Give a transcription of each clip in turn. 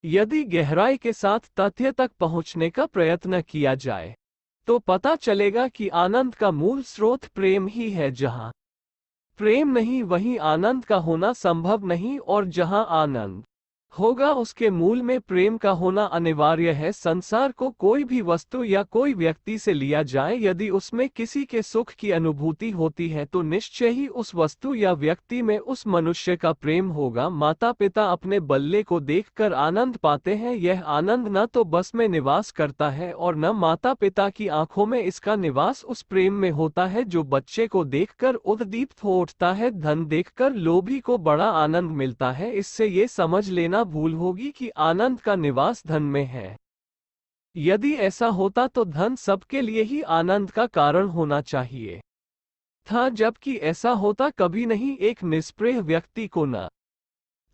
यदि गहराई के साथ तथ्य तक पहुंचने का प्रयत्न किया जाए तो पता चलेगा कि आनंद का मूल स्रोत प्रेम ही है। जहां प्रेम नहीं वहीं आनंद का होना संभव नहीं, और जहां आनंद होगा उसके मूल में प्रेम का होना अनिवार्य है। संसार को कोई भी वस्तु या कोई व्यक्ति से लिया जाए, यदि उसमें किसी के सुख की अनुभूति होती है तो निश्चय ही उस वस्तु या व्यक्ति में उस मनुष्य का प्रेम होगा। माता पिता अपने बल्ले को देखकर आनंद पाते हैं, यह आनंद न तो बस में निवास करता है और न माता पिता की आंखों में इसका निवास उस प्रेम में होता है जो बच्चे को देखकर उद्दीप्त हो उठता है। धन देखकर लोभी को बड़ा आनंद मिलता है, इससे ये समझ लेना भूल होगी कि आनंद का निवास धन में है। यदि ऐसा होता तो धन सबके लिए ही आनंद का कारण होना चाहिए था, जबकि ऐसा होता कभी नहीं। एक निष्प्रेह व्यक्ति को न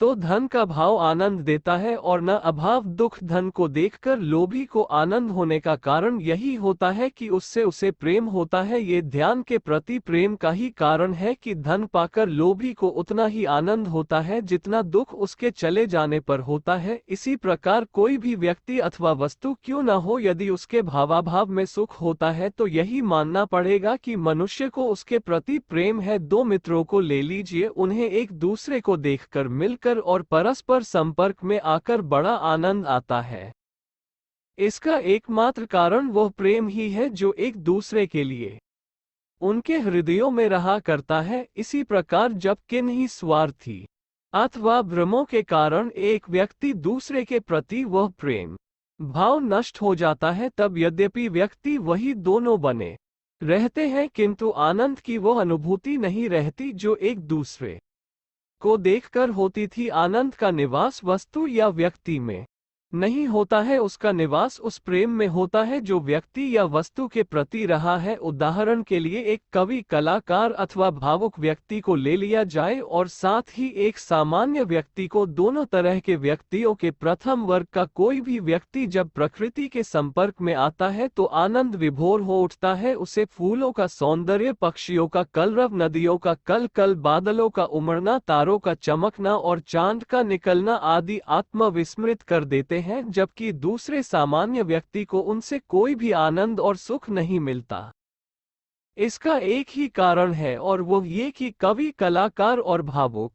तो धन का भाव आनंद देता है और न अभाव दुख। धन को देखकर लोभी को आनंद होने का कारण यही होता है कि उससे उसे प्रेम होता है। ये ध्यान के प्रति प्रेम का ही कारण है कि धन पाकर लोभी को उतना ही आनंद होता है जितना दुख उसके चले जाने पर होता है। इसी प्रकार कोई भी व्यक्ति अथवा वस्तु क्यों न हो, यदि उसके भावाभाव में सुख होता है तो यही मानना पड़ेगा कि मनुष्य को उसके प्रति प्रेम है। दो मित्रों को ले लीजिए, उन्हें एक दूसरे को देखकर मिलकर और परस्पर संपर्क में आकर बड़ा आनंद आता है। इसका एकमात्र कारण वह प्रेम ही है जो एक दूसरे के लिए उनके हृदयों में रहा करता है। इसी प्रकार जब किन्हीं स्वार्थी अथवा भ्रमों के कारण एक व्यक्ति दूसरे के प्रति वह प्रेम भाव नष्ट हो जाता है, तब यद्यपि व्यक्ति वही दोनों बने रहते हैं किंतु आनंद की वह अनुभूति नहीं रहती जो एक दूसरे को देखकर होती थी। आनंद का निवास वस्तु या व्यक्ति में नहीं होता है, उसका निवास उस प्रेम में होता है जो व्यक्ति या वस्तु के प्रति रहा है। उदाहरण के लिए एक कवि, कलाकार अथवा भावुक व्यक्ति को ले लिया जाए और साथ ही एक सामान्य व्यक्ति को। दोनों तरह के व्यक्तियों के प्रथम वर्ग का कोई भी व्यक्ति जब प्रकृति के संपर्क में आता है तो आनंद विभोर हो उठता है। उसे फूलों का सौंदर्य, पक्षियों का कलरव, नदियों का कलकल, बादलों का उमड़ना, तारों का चमकना और चांद का निकलना आदि आत्मविस्मृत कर देते हैं, जबकि दूसरे सामान्य व्यक्ति को उनसे कोई भी आनंद और सुख नहीं मिलता। इसका एक ही कारण है और वो ये कि कवि, कलाकार और भावुक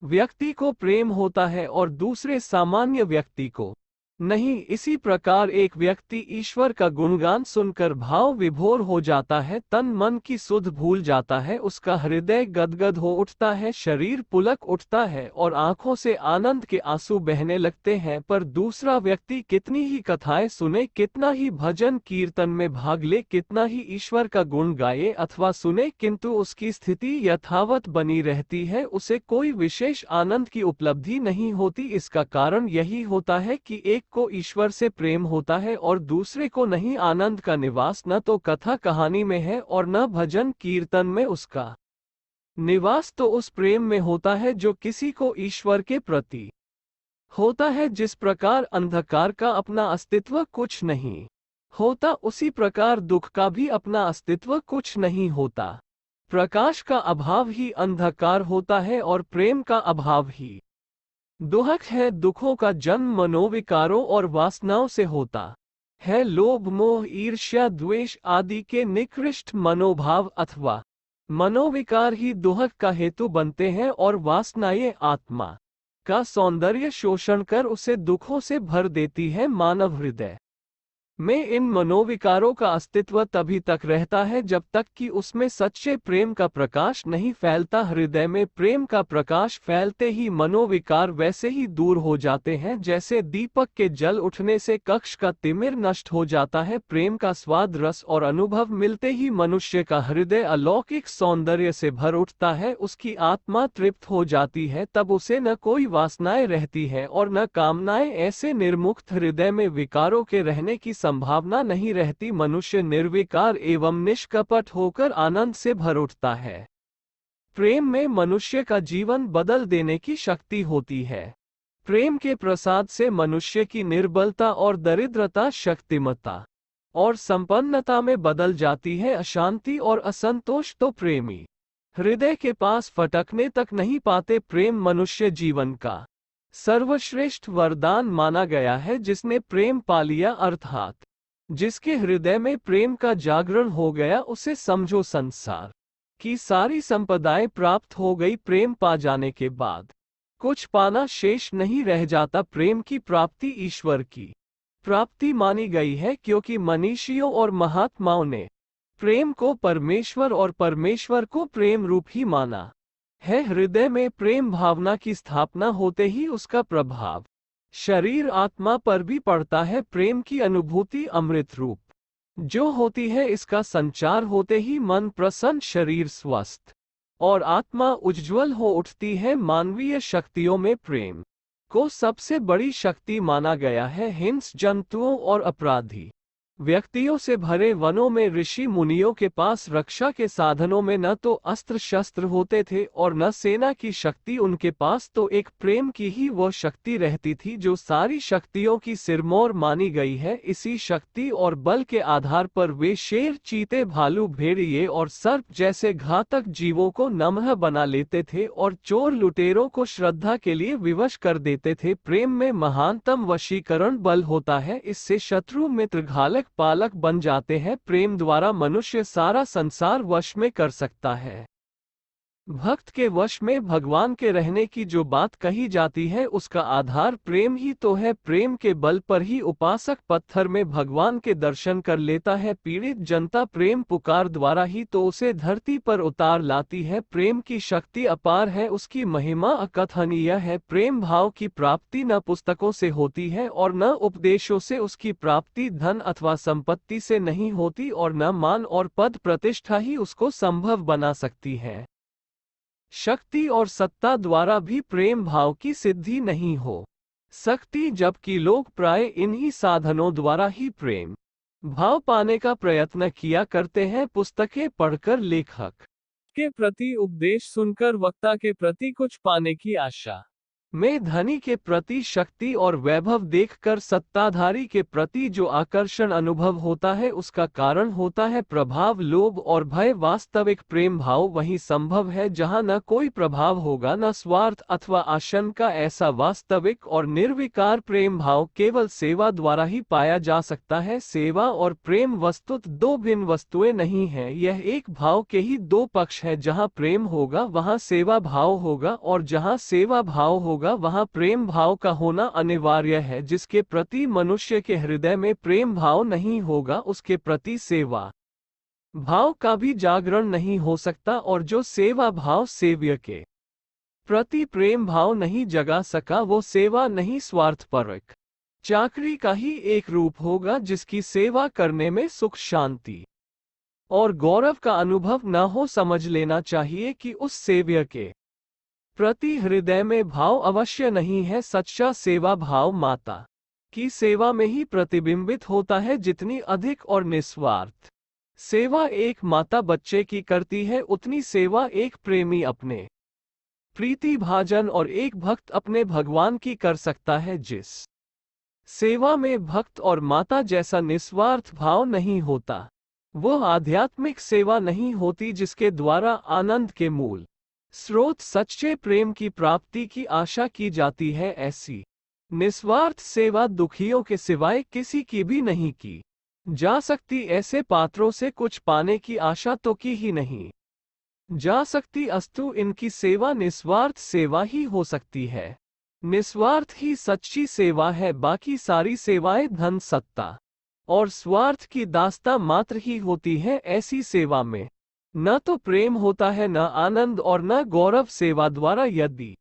व्यक्ति को प्रेम होता है और दूसरे सामान्य व्यक्ति को नहीं। इसी प्रकार एक व्यक्ति ईश्वर का गुणगान सुनकर भाव विभोर हो जाता है, तन मन की सुध भूल जाता है, उसका हृदय गदगद हो उठता है, शरीर पुलक उठता है और आंखों से आनंद के आंसू बहने लगते हैं। पर दूसरा व्यक्ति कितनी ही कथाएं सुने, कितना ही भजन कीर्तन में भाग ले, कितना ही ईश्वर का गुण गाए अथवा सुने, किंतु उसकी स्थिति यथावत बनी रहती है, उसे कोई विशेष आनंद की उपलब्धि नहीं होती। इसका कारण यही होता है कि एक को ईश्वर से प्रेम होता है और दूसरे को नहीं। आनंद का निवास न तो कथा कहानी में है और न भजन कीर्तन में, उसका निवास तो उस प्रेम में होता है जो किसी को ईश्वर के प्रति होता है। जिस प्रकार अंधकार का अपना अस्तित्व कुछ नहीं होता, उसी प्रकार दुख का भी अपना अस्तित्व कुछ नहीं होता। प्रकाश का अभाव ही अंधकार होता है और प्रेम का अभाव ही दुहक है। दुखों का जन्म मनोविकारों और वासनाओं से होता है। लोभ, मोह, ईर्ष्या, द्वेष आदि के निकृष्ट मनोभाव अथवा मनोविकार ही दुहक का हेतु बनते हैं और वासनाएं आत्मा का सौंदर्य शोषण कर उसे दुखों से भर देती है। मानव हृदय में इन मनोविकारों का अस्तित्व तभी तक रहता है जब तक कि उसमें सच्चे प्रेम का प्रकाश नहीं फैलता। हृदय में प्रेम का प्रकाश फैलते ही मनोविकार वैसे ही दूर हो जाते हैं जैसे दीपक के जल उठने से कक्ष का तिमिर नष्ट हो जाता है। प्रेम का स्वाद, रस और अनुभव मिलते ही मनुष्य का हृदय अलौकिक सौंदर्य से भर उठता है, उसकी आत्मा तृप्त हो जाती है। तब उसे न कोई वासनाएं रहती है और न कामनाएं। ऐसे निर्मुक्त हृदय में विकारों के रहने की संभावना नहीं रहती। मनुष्य निर्विकार एवं निष्कपट होकर आनंद से भर उठता है। प्रेम में मनुष्य का जीवन बदल देने की शक्ति होती है। प्रेम के प्रसाद से मनुष्य की निर्बलता और दरिद्रता शक्तिमत्ता और संपन्नता में बदल जाती है। अशांति और असंतोष तो प्रेमी हृदय के पास फटकने तक नहीं पाते। प्रेम मनुष्य जीवन का सर्वश्रेष्ठ वरदान माना गया है जिसने प्रेम पा लिया, अर्थात जिसके हृदय में प्रेम का जागरण हो गया, उसे समझो संसार की सारी संपदाएं प्राप्त हो गई। प्रेम पा जाने के बाद कुछ पाना शेष नहीं रह जाता। प्रेम की प्राप्ति ईश्वर की प्राप्ति मानी गई है, क्योंकि मनीषियों और महात्माओं ने प्रेम को परमेश्वर और परमेश्वर को प्रेम रूप ही माना है। हृदय में प्रेम भावना की स्थापना होते ही उसका प्रभाव शरीर आत्मा पर भी पड़ता है। प्रेम की अनुभूति अमृत रूप जो होती है, इसका संचार होते ही मन प्रसन्न, शरीर स्वस्थ और आत्मा उज्ज्वल हो उठती है। मानवीय शक्तियों में प्रेम को सबसे बड़ी शक्ति माना गया है। हिंस जंतुओं और अपराधी व्यक्तियों से भरे वनों में ऋषि मुनियों के पास रक्षा के साधनों में न तो अस्त्र शस्त्र होते थे और न सेना की शक्ति, उनके पास तो एक प्रेम की ही वो शक्ति रहती थी जो सारी शक्तियों की सिरमौर मानी गई है। इसी शक्ति और बल के आधार पर वे शेर, चीते, भालू, भेड़िए और सर्प जैसे घातक जीवों को नम्र बना लेते थे और चोर लुटेरों को श्रद्धा के लिए विवश कर देते थे। प्रेम में महानतम वशीकरण बल होता है, इससे शत्रु मित्र घालक पालक बन जाते हैं। प्रेम द्वारा मनुष्य सारा संसार वश में कर सकता है। भक्त के वश में भगवान के रहने की जो बात कही जाती है, उसका आधार प्रेम ही तो है। प्रेम के बल पर ही उपासक पत्थर में भगवान के दर्शन कर लेता है। पीड़ित जनता प्रेम पुकार द्वारा ही तो उसे धरती पर उतार लाती है। प्रेम की शक्ति अपार है, उसकी महिमा अकथनीय है। प्रेम भाव की प्राप्ति न पुस्तकों से होती है और न उपदेशों से। उसकी प्राप्ति धन अथवा संपत्ति से नहीं होती और न मान और पद प्रतिष्ठा ही उसको संभव बना सकती है। शक्ति और सत्ता द्वारा भी प्रेम भाव की सिद्धि नहीं हो सकती, जबकि लोग प्राय इन्हीं साधनों द्वारा ही प्रेम भाव पाने का प्रयत्न किया करते हैं। पुस्तकें पढ़कर, लेखक के प्रति उपदेश सुनकर, वक्ता के प्रति कुछ पाने की आशा में, धनी के प्रति शक्ति और वैभव देखकर सत्ताधारी के प्रति जो आकर्षण अनुभव होता है, उसका कारण होता है प्रभाव, लोभ और भय। वास्तविक प्रेम भाव वही संभव है जहां न कोई प्रभाव होगा, न स्वार्थ अथवा आशंका। ऐसा वास्तविक और निर्विकार प्रेम भाव केवल सेवा द्वारा ही पाया जा सकता है। सेवा और प्रेम वस्तुत दो भिन्न वस्तुएं नहीं हैं, यह एक भाव के ही दो पक्ष है। जहां प्रेम होगा वहां सेवा भाव होगा, और जहां सेवा भाव होगा वहां प्रेम भाव का होना अनिवार्य है। जिसके प्रति मनुष्य के हृदय में प्रेम भाव नहीं होगा, उसके प्रति सेवा भाव का भी जागरण नहीं हो सकता, और जो सेवा भाव सेव्य के प्रति प्रेम भाव नहीं जगा सका, वो सेवा नहीं, स्वार्थपरक चाकरी का ही एक रूप होगा, जिसकी सेवा करने में सुख, शांति और गौरव का अनुभव न हो। समझ लेना चाहिए कि उस सेव्य के प्रति हृदय में भाव अवश्य नहीं है। सच्चा सेवा भाव माता की सेवा में ही प्रतिबिंबित होता है। जितनी अधिक और निस्वार्थ सेवा एक माता बच्चे की करती है, उतनी सेवा एक प्रेमी अपने प्रीति भाजन और एक भक्त अपने भगवान की कर सकता है। जिस सेवा में भक्त और माता जैसा निस्वार्थ भाव नहीं होता, वो आध्यात्मिक सेवा नहीं होती, जिसके द्वारा आनंद के मूल स्रोत सच्चे प्रेम की प्राप्ति की आशा की जाती है। ऐसी निस्वार्थ सेवा दुखियों के सिवाय किसी की भी नहीं की जा सकती। ऐसे पात्रों से कुछ पाने की आशा तो की ही नहीं जा सकती, अस्तु इनकी सेवा निस्वार्थ सेवा ही हो सकती है। निस्वार्थ ही सच्ची सेवा है, बाकी सारी सेवाएं धन, सत्ता और स्वार्थ की दास्ता मात्र ही होती है। ऐसी सेवा में न तो प्रेम होता है, न आनंद और न गौरव। सेवा द्वारा यदि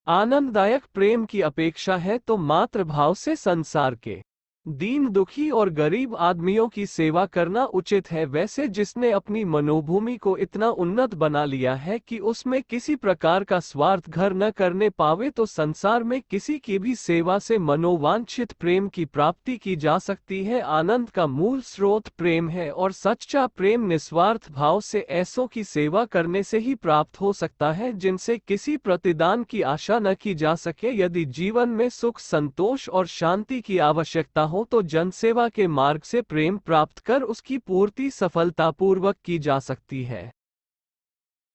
आनंददायक प्रेम की अपेक्षा है तो मात्र भाव से संसार के दीन, दुखी और गरीब आदमियों की सेवा करना उचित है। वैसे जिसने अपनी मनोभूमि को इतना उन्नत बना लिया है कि उसमें किसी प्रकार का स्वार्थ घर न करने पावे, तो संसार में किसी की भी सेवा से मनोवांछित प्रेम की प्राप्ति की जा सकती है। आनंद का मूल स्रोत प्रेम है, और सच्चा प्रेम निस्वार्थ भाव से ऐसों की सेवा करने से ही प्राप्त हो सकता है जिनसे किसी प्रतिदान की आशा न की जा सके। यदि जीवन में सुख, संतोष और शांति की आवश्यकता हो तो जनसेवा के मार्ग से प्रेम प्राप्त कर उसकी पूर्ति सफलतापूर्वक की जा सकती है।